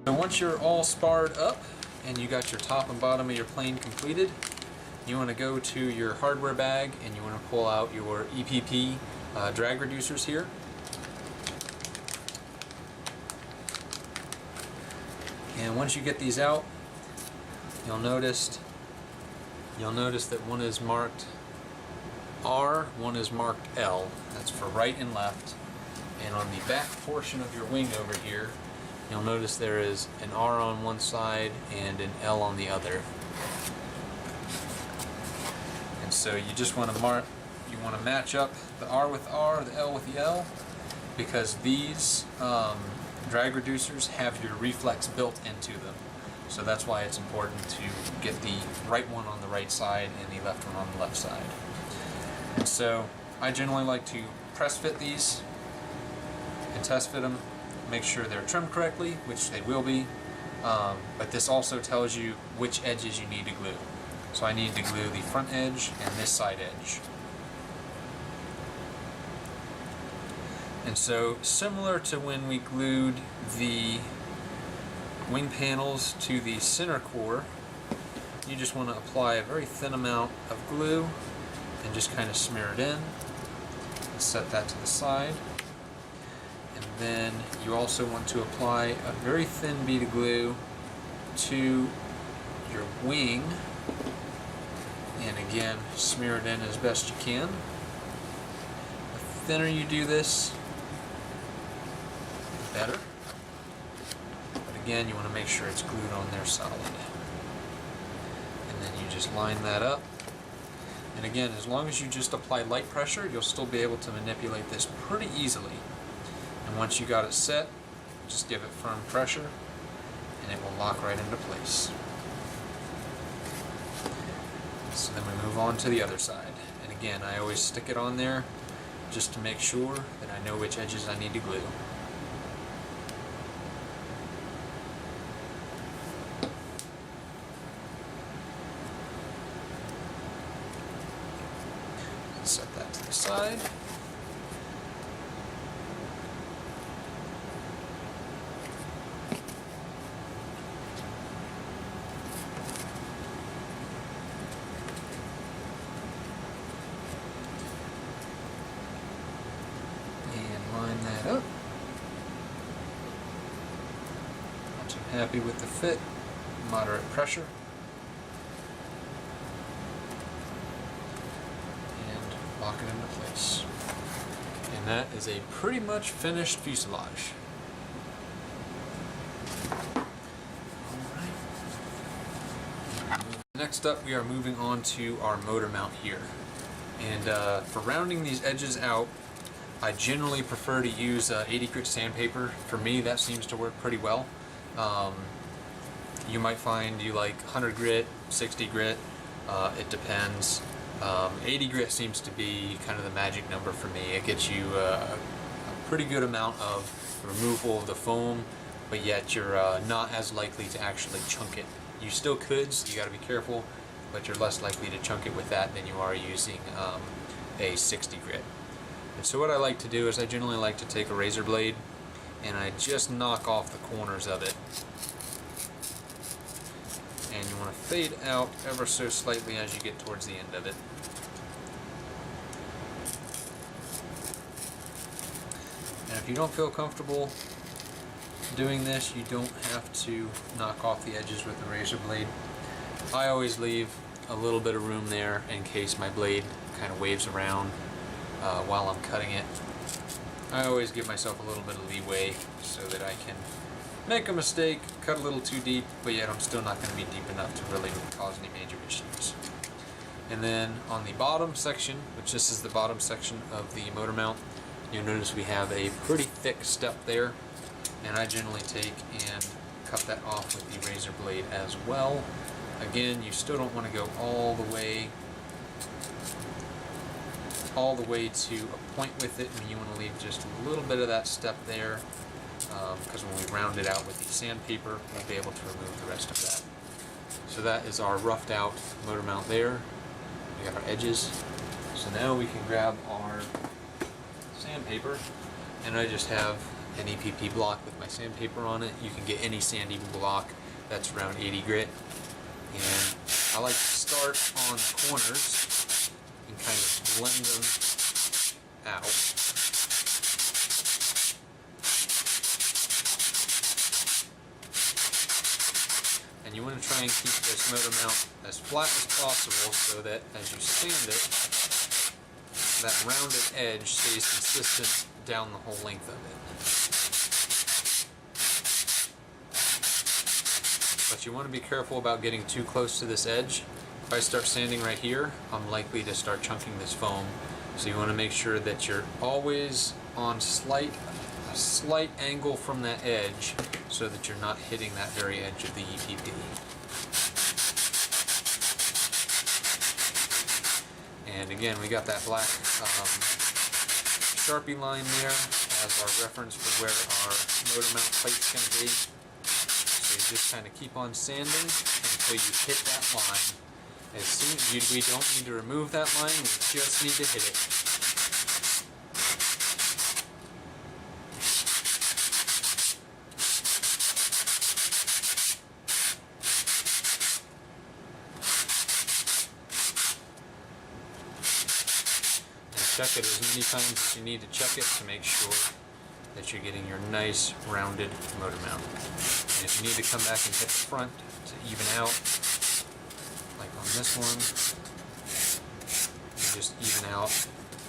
So once you're all sparred up and you got your top and bottom of your plane completed, you want to go to your hardware bag and you want to pull out your EPP drag reducers here. And once you get these out, you'll notice that one is marked R, one is marked L. That's for right and left. And on the back portion of your wing over here, you'll notice there is an R on one side and an L on the other. And so you just want to match up the R with R, the L with the L, because these drag reducers have your reflex built into them. So that's why it's important to get the right one on the right side and the left one on the left side. And so I generally like to press fit these and test fit them, make sure they're trimmed correctly, which they will be, but this also tells you which edges you need to glue. So I need to glue the front edge and this side edge. And so similar to when we glued the wing panels to the center core, you just want to apply a very thin amount of glue and just kind of smear it in and set that to the side. And then you also want to apply a very thin bead of glue to your wing, and again smear it in as best you can. The thinner you do this, the better. But again, you want to make sure it's glued on there solid. And then you just line that up. And again, as long as you just apply light pressure, you'll still be able to manipulate this pretty easily. And once you got it set, just give it firm pressure and it will lock right into place. So then we move on to the other side. And again, I always stick it on there just to make sure that I know which edges I need to glue. Set that to the side. And line that up. Once I'm happy with the fit, moderate pressure. Lock it into place. And that is a pretty much finished fuselage. Alright. Next up, we are moving on to our motor mount here. And for rounding these edges out, I generally prefer to use 80 grit sandpaper. For me, that seems to work pretty well. You might find you like 100 grit, 60 grit, it depends. 80 grit seems to be kind of the magic number for me. It gets you a pretty good amount of removal of the foam, but yet you're not as likely to actually chunk it. You still could, so you got to be careful, but you're less likely to chunk it with that than you are using a 60 grit. And so what I like to do is I generally like to take a razor blade and I just knock off the corners of it. And you want to fade out ever so slightly as you get towards the end of it. And if you don't feel comfortable doing this, you don't have to knock off the edges with the razor blade. I always leave a little bit of room there in case my blade kind of waves around while I'm cutting it. I always give myself a little bit of leeway so that I can make a mistake, cut a little too deep, but yet I'm still not going to be deep enough to really cause any major issues. And then on the bottom section, which this is the bottom section of the motor mount, you'll notice we have a pretty thick step there, and I generally take and cut that off with the razor blade as well. Again, you still don't want to go all the way to a point with it, and you want to leave just a little bit of that step there, because when we round it out with the sandpaper, we'll be able to remove the rest of that. So that is our roughed out motor mount there. We got our edges. So now we can grab our sandpaper, and I just have an EPP block with my sandpaper on it. You can get any sandy block that's around 80 grit. And I like to start on corners and kind of blend them out. And you want to try and keep this motor mount as flat as possible so that as you sand it, that rounded edge stays consistent down the whole length of it. But you want to be careful about getting too close to this edge. If I start sanding right here, I'm likely to start chunking this foam. So you want to make sure that you're always on a slight angle from that edge so that you're not hitting that very edge of the EPP. And again, we got that black Sharpie line there as our reference for where our motor mount plate's going to be. So you just kind of keep on sanding until you hit that line. As soon we don't need to remove that line, we just need to hit it. Check it as many times as you need to check it to make sure that you're getting your nice rounded motor mount. And if you need to come back and hit the front to even out, like on this one, you just even out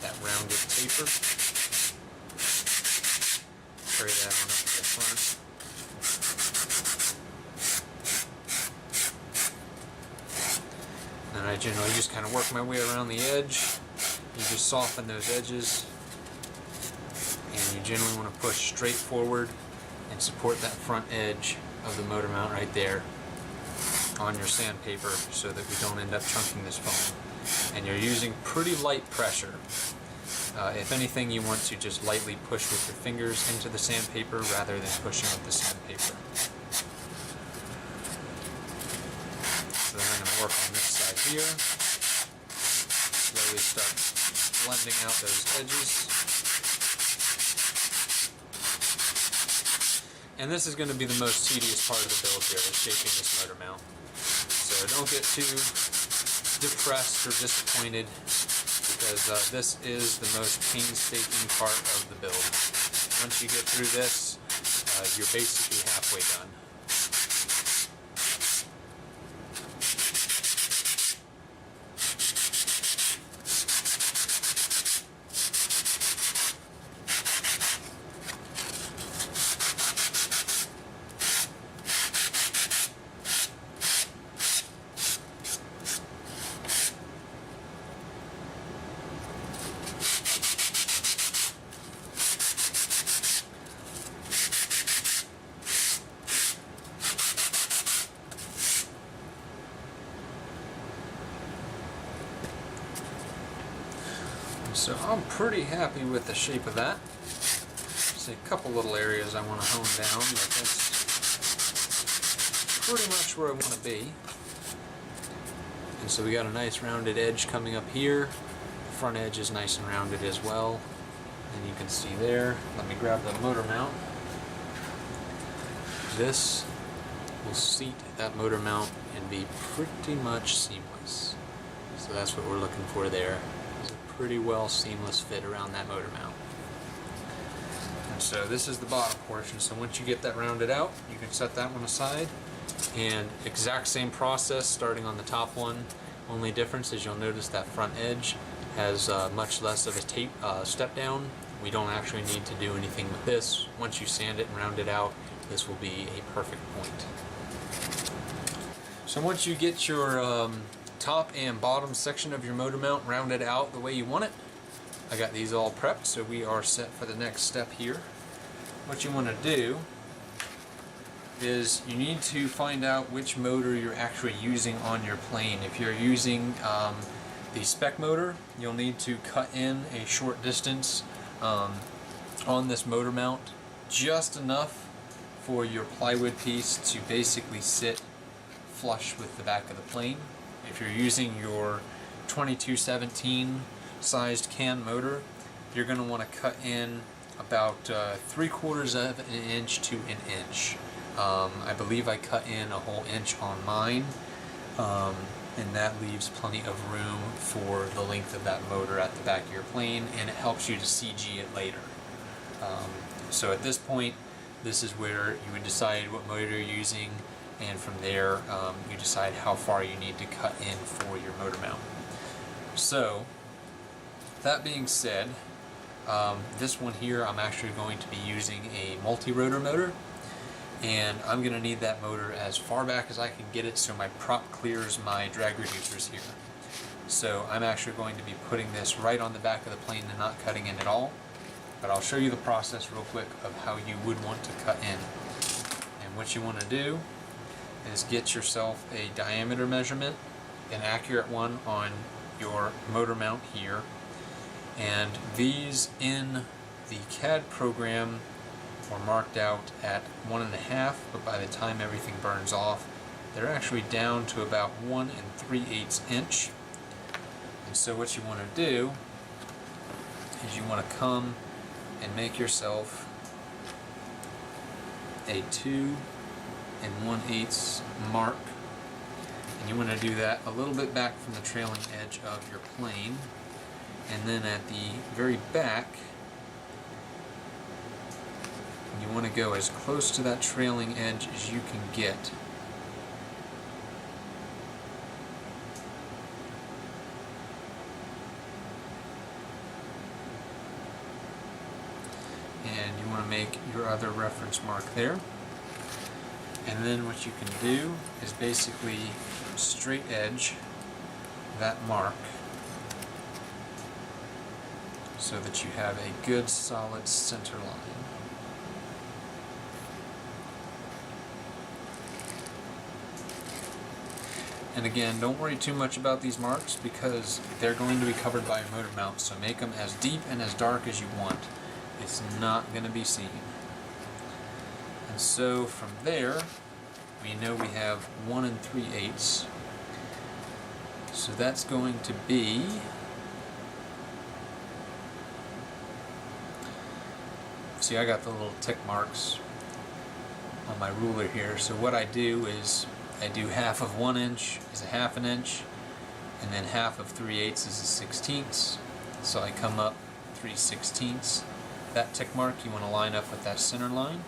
that rounded taper. Carry that on up to the front. And I generally just kind of work my way around the edge. You just soften those edges, and you generally want to push straight forward and support that front edge of the motor mount right there on your sandpaper so that we don't end up chunking this foam. And you're using pretty light pressure. If anything, you want to just lightly push with your fingers into the sandpaper rather than pushing with the sandpaper. So then I'm going to work on this side here. Slowly start blending out those edges. And this is going to be the most tedious part of the build here, is shaping this motor mount. So don't get too depressed or disappointed, because this is the most painstaking part of the build. Once you get through this, you're basically halfway done. So I'm pretty happy with the shape of that. There's a couple little areas I want to hone down, but that's pretty much where I want to be. And so we got a nice rounded edge coming up here. The front edge is nice and rounded as well. And you can see there, let me grab the motor mount. This will seat that motor mount and be pretty much seamless. So that's what we're looking for there. Pretty well seamless fit around that motor mount. And so this is the bottom portion. So once you get that rounded out, you can set that one aside. And exact same process starting on the top one. Only difference is you'll notice that front edge has much less of a tape step down. We don't actually need to do anything with this. Once you sand it and round it out, this will be a perfect point. So once you get your top and bottom section of your motor mount rounded out the way you want it, I got these all prepped, so we are set for the next step here. What you want to do is you need to find out which motor you're actually using on your plane. If you're using the spec motor, you'll need to cut in a short distance on this motor mount, just enough for your plywood piece to basically sit flush with the back of the plane. If you're using your 2217 sized can motor, you're going to want to cut in about 3/4 of an inch to an inch. I believe I cut in a whole inch on mine, and that leaves plenty of room for the length of that motor at the back of your plane, and it helps you to CG it later. So at this point, this is where you would decide what motor you're using, and from there you decide how far you need to cut in for your motor mount. So that being said, this one here I'm actually going to be using a multi-rotor motor, and I'm going to need that motor as far back as I can get it so my prop clears my drag reducers here. So I'm actually going to be putting this right on the back of the plane and not cutting in at all, but I'll show you the process real quick of how you would want to cut in. And what you want to do is get yourself a diameter measurement, an accurate one on your motor mount here, and these in the CAD program were marked out at 1.5, but by the time everything burns off, they're actually down to about 1 3/8 inch. And so what you want to do is you want to come and make yourself a 2 1/8 mark, and you want to do that a little bit back from the trailing edge of your plane, and then at the very back you want to go as close to that trailing edge as you can get. And you want to make your other reference mark there. And then what you can do is basically straight edge that mark so that you have a good solid center line. And again, don't worry too much about these marks because they're going to be covered by a motor mount, so make them as deep and as dark as you want. It's not going to be seen. And so from there, we know we have 1 3/8. So that's going to be see, I got the little tick marks on my ruler here. So what I do is I do half of 1 inch is a 1/2 inch, and then half of 3/8 is a 1/16. So I come up 3/16. That tick mark you want to line up with that center line,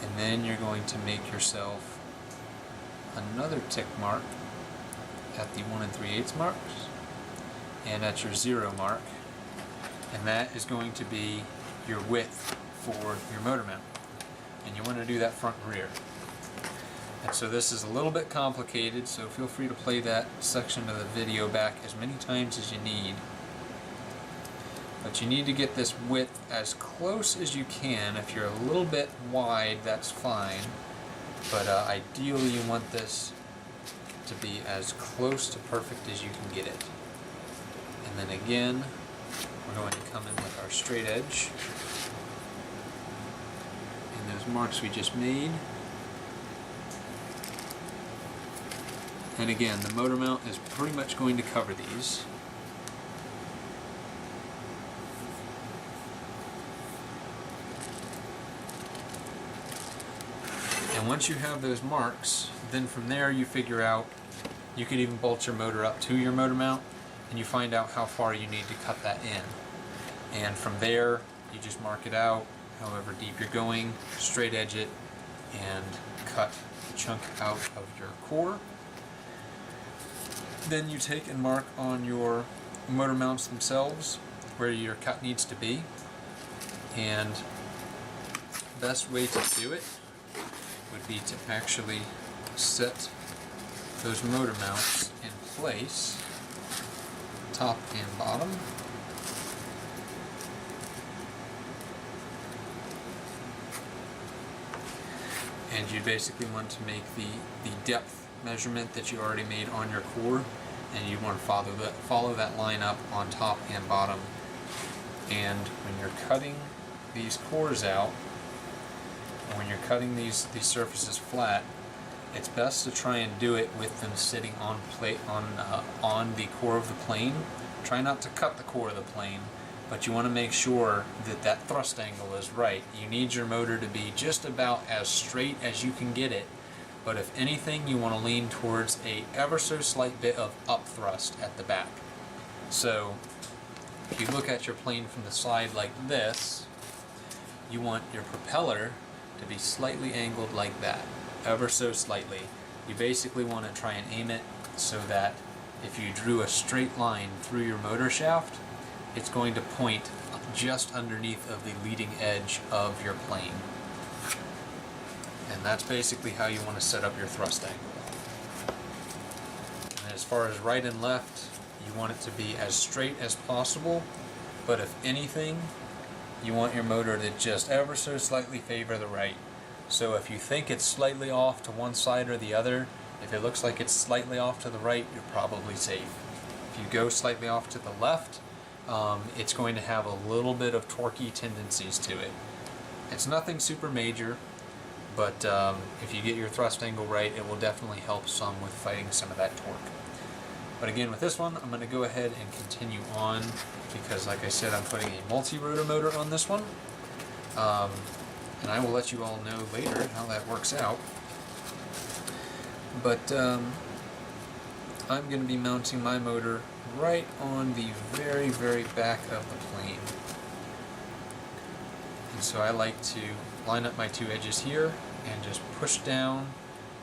and then you're going to make yourself another tick mark at the 1 3/8 marks and at your 0 mark, and that is going to be your width for your motor mount, and you want to do that front and rear. And so this is a little bit complicated, so feel free to play that section of the video back as many times as you need. But you need to get this width as close as you can. If you're a little bit wide, that's fine, but ideally you want this to be as close to perfect as you can get it. And then again, we're going to come in with our straight edge and those marks we just made. And again, the motor mount is pretty much going to cover these. And once you have those marks, then from there you figure out, you could even bolt your motor up to your motor mount, and you find out how far you need to cut that in. And from there, you just mark it out, however deep you're going, straight edge it, and cut a chunk out of your core. Then you take and mark on your motor mounts themselves where your cut needs to be. And the best way to do it would be to actually set those motor mounts in place, top and bottom. And you basically want to make the depth measurement that you already made on your core, and you want to follow that line up on top and bottom. And when you're cutting these cores out, and when you're cutting these surfaces flat, it's best to try and do it with them sitting on the core of the plane. Try not to cut the core of the plane, but you want to make sure that that thrust angle is right. You need your motor to be just about as straight as you can get it, but if anything, you want to lean towards a ever so slight bit of up thrust at the back. So if you look at your plane from the side like this, you want your propeller to be slightly angled like that, ever so slightly. You basically want to try and aim it so that if you drew a straight line through your motor shaft, it's going to point just underneath of the leading edge of your plane. And that's basically how you want to set up your thrust angle. And as far as right and left, you want it to be as straight as possible, but if anything, you want your motor to just ever so slightly favor the right. So if you think it's slightly off to one side or the other, if it looks like it's slightly off to the right, you're probably safe. If you go slightly off to the left, it's going to have a little bit of torquey tendencies to it. It's nothing super major, but if you get your thrust angle right, it will definitely help some with fighting some of that torque. But again, with this one, I'm going to go ahead and continue on because, like I said, I'm putting a multi-rotor motor on this one. And I will let you all know later how that works out. But I'm going to be mounting my motor right on the very, very back of the plane. And so I like to line up my two edges here and just push down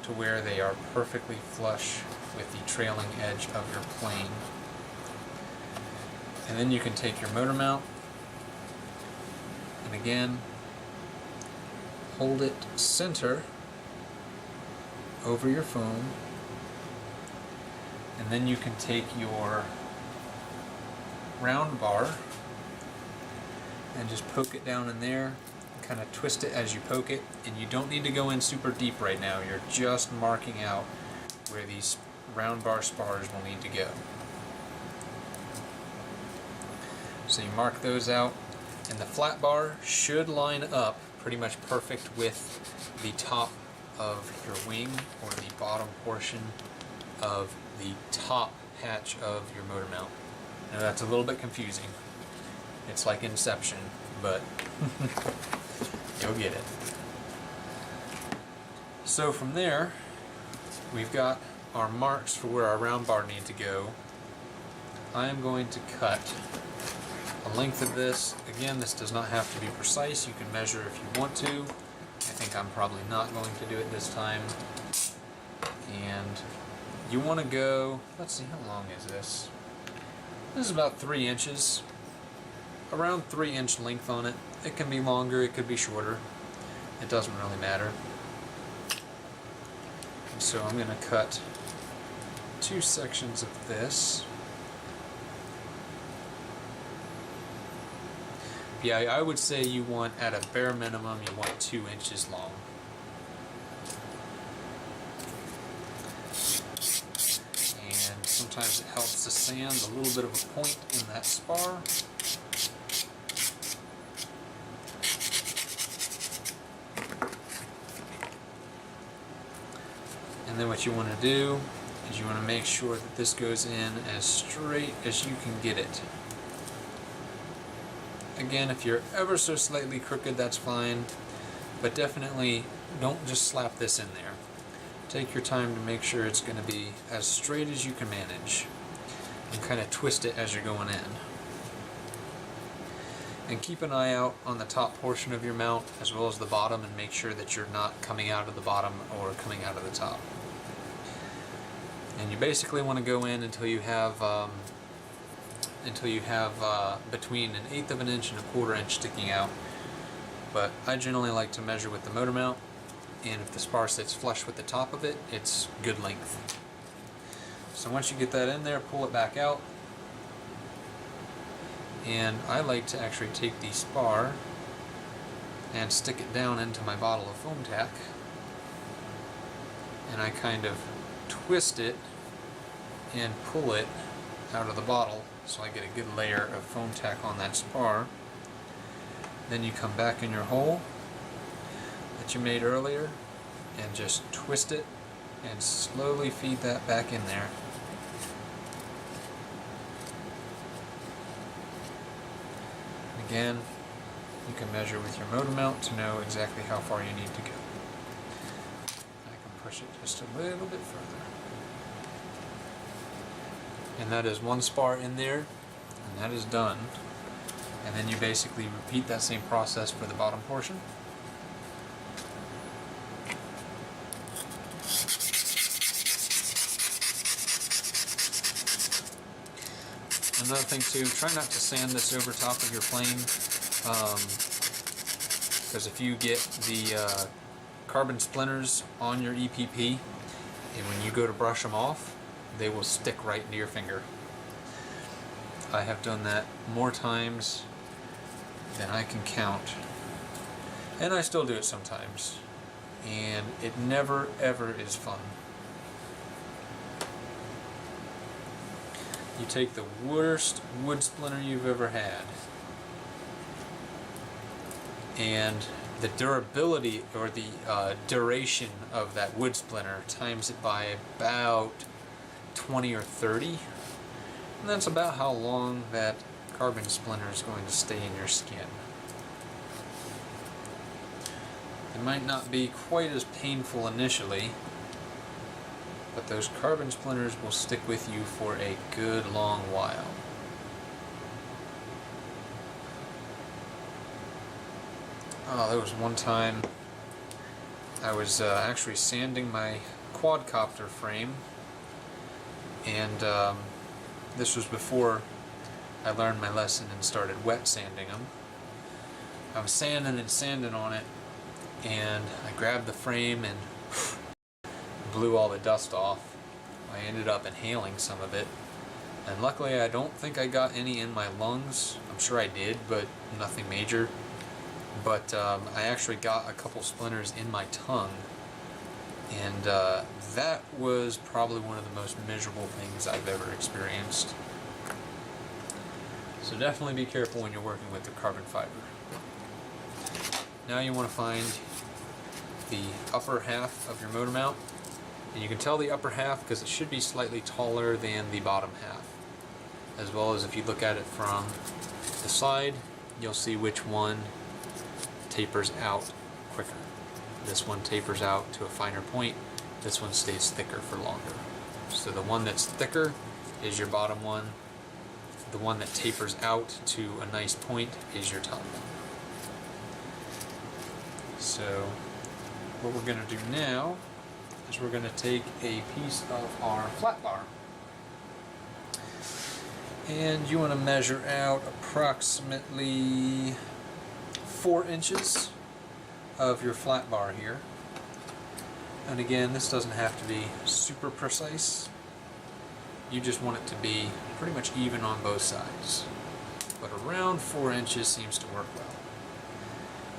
to where they are perfectly flush with the trailing edge of your plane. And then you can take your motor mount and again hold it center over your foam, and then you can take your round bar and just poke it down in there, kind of twist it as you poke it, and you don't need to go in super deep right now. You're just marking out where these round bar spars will need to go. So you mark those out, and the flat bar should line up pretty much perfect with the top of your wing or the bottom portion of the top hatch of your motor mount. Now that's a little bit confusing. It's like Inception, but you'll get it. So from there, we've got our marks for where our round bar need to go. I am going to cut the length of this. Again, this does not have to be precise. You can measure if you want to. I think I'm probably not going to do it this time. And you want to go, let's see, how long is this? This is about 3 inches. Around 3-inch length on it. It can be longer, it could be shorter. It doesn't really matter. And so I'm going to cut 2 sections of this. Yeah, I would say you want, at a bare minimum, you want 2 inches long. And sometimes it helps to sand a little bit of a point in that spar. And then what you want to do is you want to make sure that this goes in as straight as you can get it. Again, if you're ever so slightly crooked, that's fine, but definitely don't just slap this in there. Take your time to make sure it's going to be as straight as you can manage, and kind of twist it as you're going in. And keep an eye out on the top portion of your mount as well as the bottom, and make sure that you're not coming out of the bottom or coming out of the top. And you basically want to go in until you have between 1/8 of an inch and 1/4 inch sticking out. But I generally like to measure with the motor mount, and if the spar sits flush with the top of it, it's good length. So once you get that in there, pull it back out. And I like to actually take the spar and stick it down into my bottle of foam tack, and I kind of twist it and pull it out of the bottle so I get a good layer of foam tack on that spar. Then you come back in your hole that you made earlier and just twist it and slowly feed that back in there. Again, you can measure with your motor mount to know exactly how far you need to go. I can push it just a little bit further. And that is one spar in there, and that is done. And then you basically repeat that same process for the bottom portion. Another thing too, try not to sand this over top of your plane, because if you get the carbon splinters on your EPP, and when you go to brush them off, they will stick right into your finger. I have done that more times than I can count, and I still do it sometimes, and it never ever is fun. You take the worst wood splinter you've ever had, and the durability or the duration of that wood splinter times it by about 20 or 30, and that's about how long that carbon splinter is going to stay in your skin. It might not be quite as painful initially, but those carbon splinters will stick with you for a good long while. Oh, there was one time I was actually sanding my quadcopter frame, and this was before I learned my lesson and started wet sanding them. I was sanding and sanding on it, and I grabbed the frame and blew all the dust off. I ended up inhaling some of it, and luckily I don't think I got any in my lungs. I'm sure I did, but nothing major. But I actually got a couple splinters in my tongue, and that was probably one of the most miserable things I've ever experienced. So definitely be careful when you're working with the carbon fiber. Now you want to find the upper half of your motor mount. And you can tell the upper half because it should be slightly taller than the bottom half. As well as if you look at it from the side, you'll see which one tapers out quicker. This one tapers out to a finer point. This one stays thicker for longer. So the one that's thicker is your bottom one. The one that tapers out to a nice point is your top one. So what we're going to do now is we're going to take a piece of our flat bar, and you want to measure out approximately 4 inches of your flat bar here. And again, this doesn't have to be super precise. You just want it to be pretty much even on both sides, but around 4 inches seems to work well.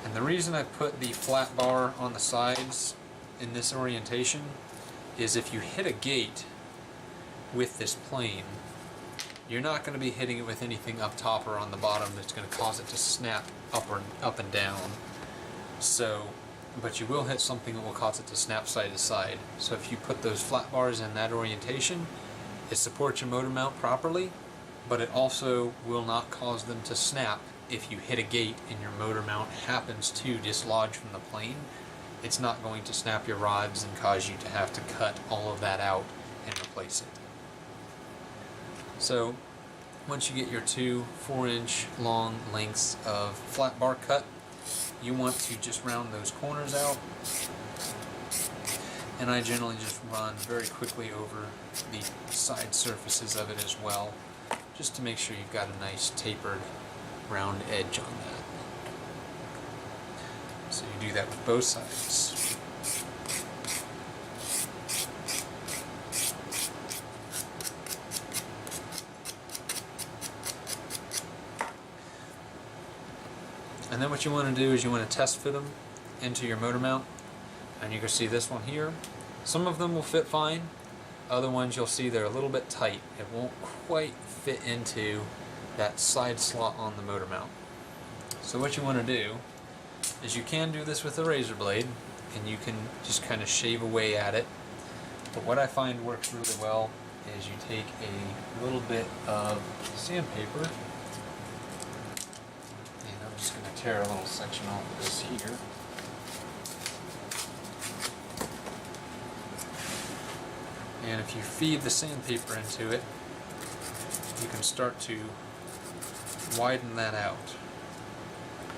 And the reason I put the flat bar on the sides in this orientation is if you hit a gate with this plane, you're not going to be hitting it with anything up top or on the bottom that's going to cause it to snap up and down. So, but you will hit something that will cause it to snap side to side. So if you put those flat bars in that orientation, it supports your motor mount properly, but it also will not cause them to snap if you hit a gate and your motor mount happens to dislodge from the plane. It's not going to snap your rods and cause you to have to cut all of that out and replace it. So once you get your 2 4-inch long lengths of flat bar cut, you want to just round those corners out, and I generally just run very quickly over the side surfaces of it as well, just to make sure you've got a nice tapered round edge on that. So you do that with both sides. And then what you want to do is you want to test fit them into your motor mount. And you can see this one here. Some of them will fit fine. Other ones you'll see they're a little bit tight. It won't quite fit into that side slot on the motor mount. So what you want to do is you can do this with a razor blade, and you can just kind of shave away at it. But what I find works really well is you take a little bit of sandpaper tear a little section off of this here. And if you feed the sandpaper into it, you can start to widen that out.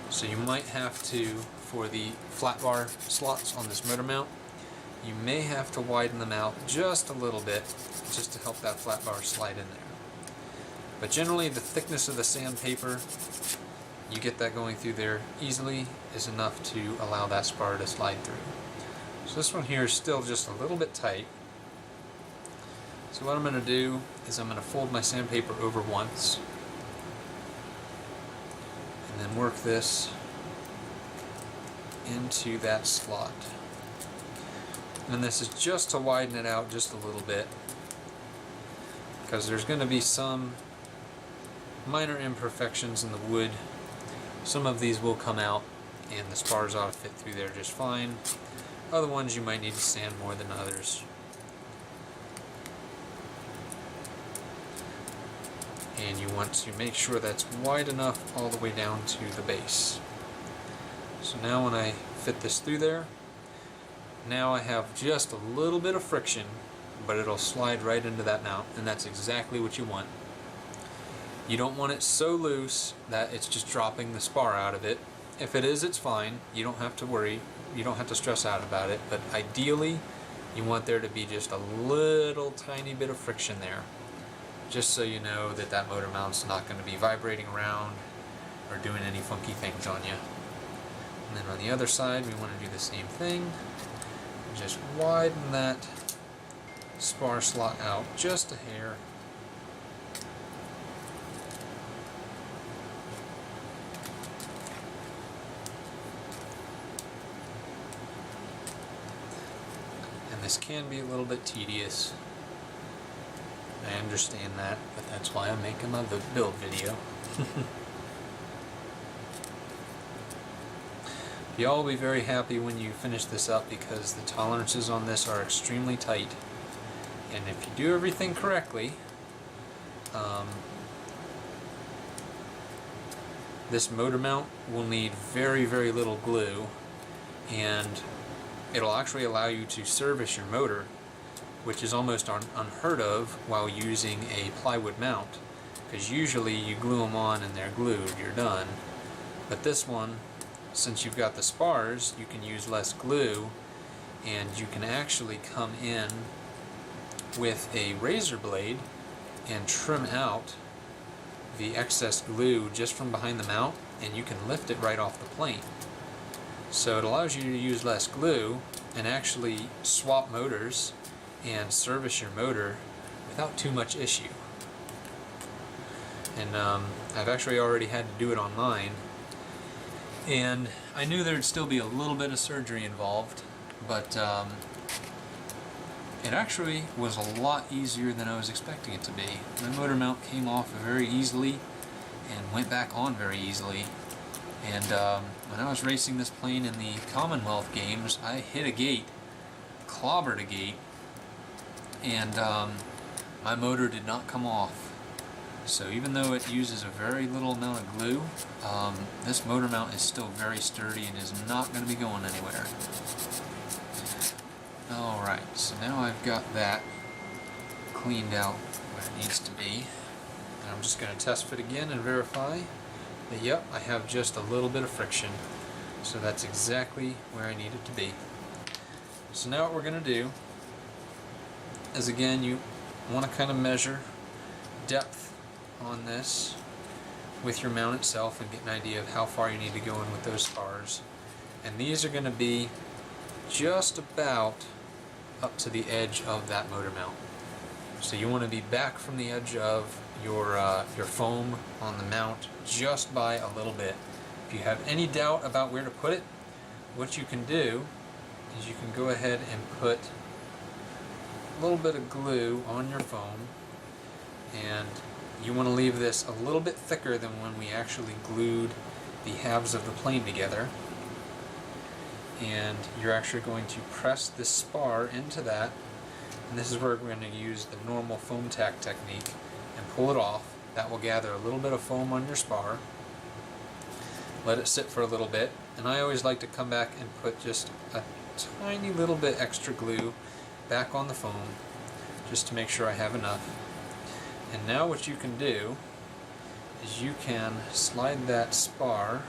So you might have to, for the flat bar slots on this motor mount, you may have to widen them out just a little bit, just to help that flat bar slide in there. But generally the thickness of the sandpaper, you get that going through there easily, is enough to allow that spar to slide through. So this one here is still just a little bit tight. So what I'm going to do is I'm going to fold my sandpaper over once and then work this into that slot. And this is just to widen it out just a little bit, because there's going to be some minor imperfections in the wood. Some of these will come out and the spars ought to fit through there just fine. Other ones you might need to sand more than others. And you want to make sure that's wide enough all the way down to the base. So now when I fit this through there, now I have just a little bit of friction, but it'll slide right into that mount, and that's exactly what you want. You don't want it so loose that it's just dropping the spar out of it. If it is, it's fine. You don't have to worry. You don't have to stress out about it, but ideally you want there to be just a little tiny bit of friction there, just so you know that that motor mount's not going to be vibrating around or doing any funky things on you. And then on the other side we want to do the same thing. Just widen that spar slot out just a hair. And this can be a little bit tedious. I understand that, but that's why I'm making my build video. Y'all will be very happy when you finish this up, because the tolerances on this are extremely tight. And if you do everything correctly, this motor mount will need very, very little glue, and it'll actually allow you to service your motor, which is almost unheard of while using a plywood mount, because usually you glue them on and they're glued, you're done. But this one, since you've got the spars, you can use less glue, and you can actually come in with a razor blade and trim out the excess glue just from behind the mount, and you can lift it right off the plane. So it allows you to use less glue and actually swap motors and service your motor without too much issue. And I've actually already had to do it on mine, and I knew there'd still be a little bit of surgery involved, but it actually was a lot easier than I was expecting it to be. My motor mount came off very easily and went back on very easily. And when I was racing this plane in the Commonwealth Games, I hit a gate, clobbered a gate, and my motor did not come off. So even though it uses a very little amount of glue, this motor mount is still very sturdy and is not going to be going anywhere. Alright, so now I've got that cleaned out where it needs to be. And I'm just going to test fit again and verify that, yep, I have just a little bit of friction. So that's exactly where I need it to be. So now what we're going to do is, again, you want to kind of measure depth on this with your mount itself and get an idea of how far you need to go in with those spars. And these are going to be just about up to the edge of that motor mount. So you want to be back from the edge of your foam on the mount just by a little bit. If you have any doubt about where to put it, what you can do is you can go ahead and put a little bit of glue on your foam, and you want to leave this a little bit thicker than when we actually glued the halves of the plane together. And you're actually going to press this spar into that, and this is where we're going to use the normal foam tack technique and pull it off. That will gather a little bit of foam on your spar, let it sit for a little bit, and I always like to come back and put just a tiny little bit extra glue back on the foam just to make sure I have enough. And now what you can do is you can slide that spar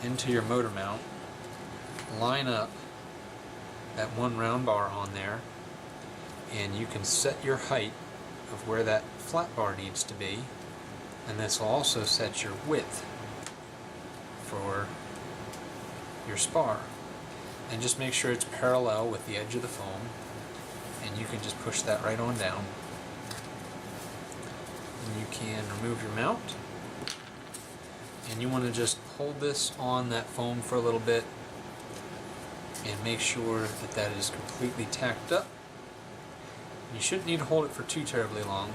into your motor mount, line up that one round bar on there, and you can set your height of where that flat bar needs to be, and this will also set your width for your spar. And just make sure it's parallel with the edge of the foam, and you can just push that right on down. And you can remove your mount, and you want to just hold this on that foam for a little bit and make sure that that is completely tacked up. You shouldn't need to hold it for too terribly long,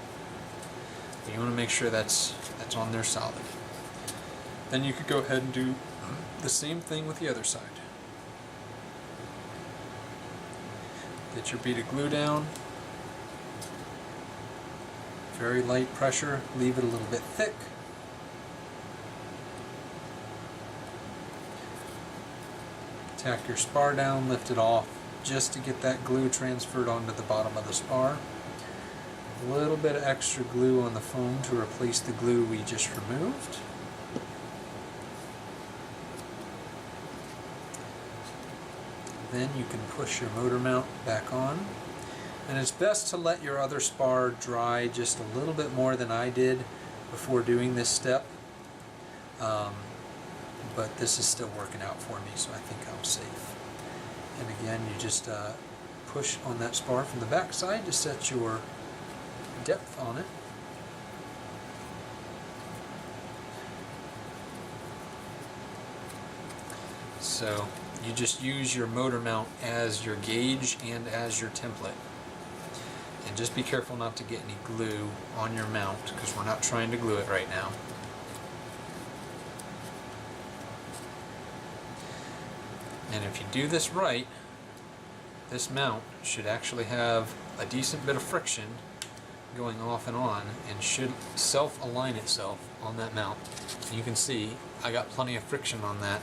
but you want to make sure that's on there solid. Then you could go ahead and do the same thing with the other side. Get your bead of glue down, very light pressure, leave it a little bit thick. Tack your spar down, lift it off, just to get that glue transferred onto the bottom of the spar. A little bit of extra glue on the foam to replace the glue we just removed. Then you can push your motor mount back on. And it's best to let your other spar dry just a little bit more than I did before doing this step. But this is still working out for me, so I think I'm safe. And again, you just push on that spar from the back side to set your depth on it. So you just use your motor mount as your gauge and as your template. And just be careful not to get any glue on your mount, because we're not trying to glue it right now. And if you do this right, this mount should actually have a decent bit of friction going off and on, and should self-align itself on that mount. And you can see I got plenty of friction on that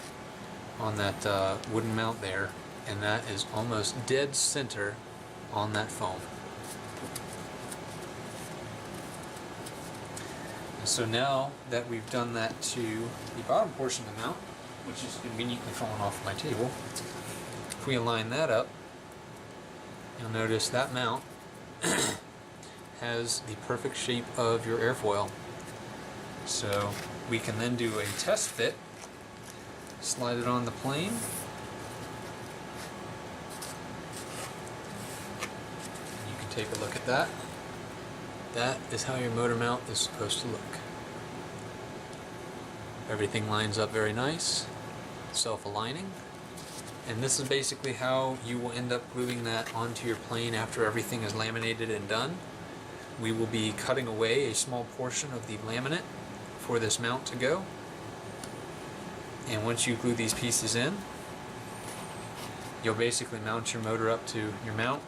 wooden mount there, and that is almost dead center on that foam. And so now that we've done that to the bottom portion of the mount, which is conveniently falling off my table, if we align that up, you'll notice that mount has the perfect shape of your airfoil. So we can then do a test fit, slide it on the plane, you can take a look at that. That is how your motor mount is supposed to look. Everything lines up very nice, self-aligning, and this is basically how you will end up gluing that onto your plane after everything is laminated and done. We will be cutting away a small portion of the laminate for this mount to go, and once you glue these pieces in, you'll basically mount your motor up to your mount,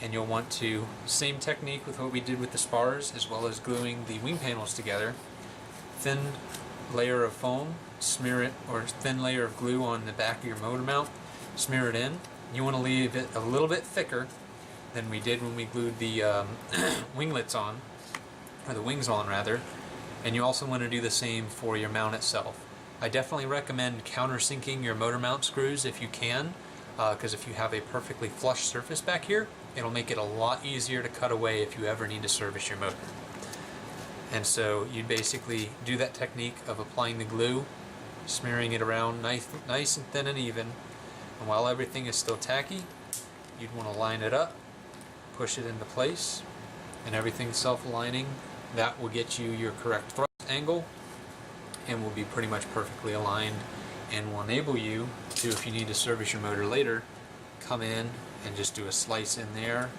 and you'll want to, same technique with what we did with the spars as well as gluing the wing panels together, thin layer of foam, smear it, or thin layer of glue on the back of your motor mount, smear it in. You want to leave it a little bit thicker than we did when we glued the winglets on, or the wings on rather, and you also want to do the same for your mount itself. I definitely recommend countersinking your motor mount screws if you can, because if you have a perfectly flush surface back here, it'll make it a lot easier to cut away if you ever need to service your motor. And so you basically do that technique of applying the glue, smearing it around nice and thin and even, and while everything is still tacky, you'd want to line it up, push it into place, and everything's self-aligning. That will get you your correct thrust angle and will be pretty much perfectly aligned, and will enable you to, if you need to service your motor later, come in and just do a slice in there,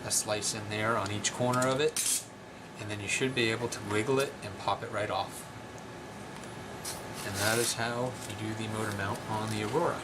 a slice in there on each corner of it, and then you should be able to wiggle it and pop it right off. And that is how you do the motor mount on the Aurora.